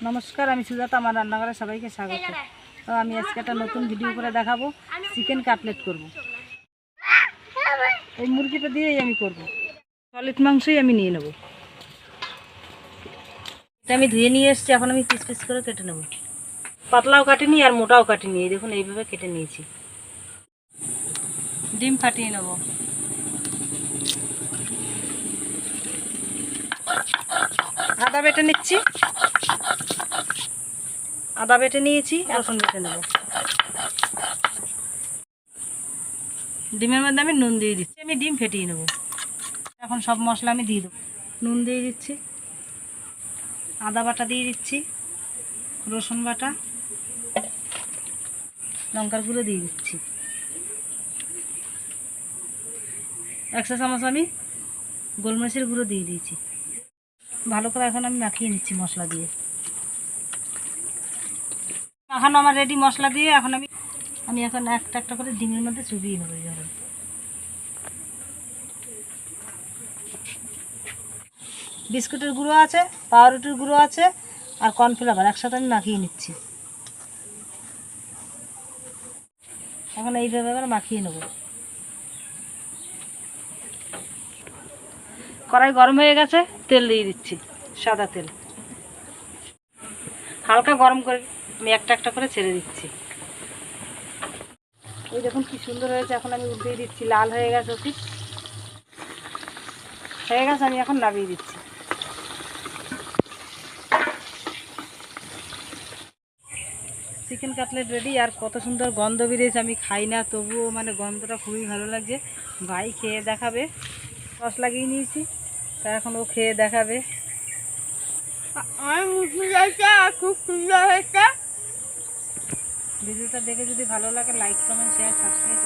নমস্কার, আমি সুজাতা। আমার রান্নাঘরে সবাইকে স্বাগত। তো আমি আজকে একটা নতুন ভিডিও করে দেখাবো, চিকেন কাটলেট করব। এই মুরগিটা দিয়েই আমি করব। সলিড মাংসই আমি নিয়ে নেব। এটা আমি ধুয়ে নিয়ে এসেছি, এখন আমি পিস পিস করে কেটে নেব। পাতলাও কাটিনি আর মোটাও কাটিনি, এই দেখুন এইভাবে কেটে নিয়েছি। ডিম ফাটিয়ে নেব। আদা বেটে নিচ্ছি, আদা বেটে নিয়েছি, রসুন বেটে নেব। ডিমের মধ্যে আমি নুন দিয়ে দিচ্ছি, আমি ডিম ফেটিয়ে নেব। এখন সব মশলা আমি দিয়ে দেবো। নুন দিয়ে দিচ্ছি, আদা বাটা দিয়ে দিচ্ছি, রসুন বাটা, লঙ্কার গুঁড়ো দিয়ে দিচ্ছি। 1 চা চামচ আমি গোলমরিচের গুঁড়ো দিয়ে দিয়েছি। ভালো করে এখন আমি মাখিয়ে নিচ্ছি মশলা দিয়ে। মাখানো আমার রেডি মশলা দিয়ে। এখন আমি এখন একটা একটা করে ডিমের মধ্যে চুবিয়ে নেবো। এইভাবে বিস্কুটের গুঁড়ো আছে, পাউরুটির গুঁড়ো আছে, আর কর্নফ্লাওয়ার একসাথে আমি মাখিয়ে নিচ্ছি। এখন এইভাবে করে মাখিয়ে নেব। কড়াই গরম হয়ে গেছে, তেল দিয়ে দিচ্ছি, সাদা তেল। হালকা গরম করে আমি একটা একটা করে ছেড়ে দিচ্ছি। ওই দেখুন কি সুন্দর হয়েছে। এখন আমি উল্টে দিচ্ছি, লাল হয়ে গেছে, ঠিক হয়ে গেছে। আমি এখন নামিয়ে দিচ্ছি। Chicken cutlet ready. আর কত সুন্দর গন্ধ বেরিয়েছে। আমি খাই না, তবুও মানে গন্ধটা খুবই ভালো লাগছে। ভাই খেয়ে দেখাবে, সস লাগিয়ে নিয়েছি, তা এখন ও খেয়ে দেখাবে। খুব সুন্দর হয়েছে। ভিডিওটা দেখে যদি ভালো লাগে, লাইক কমেন্ট শেয়ার সাবস্ক্রাইব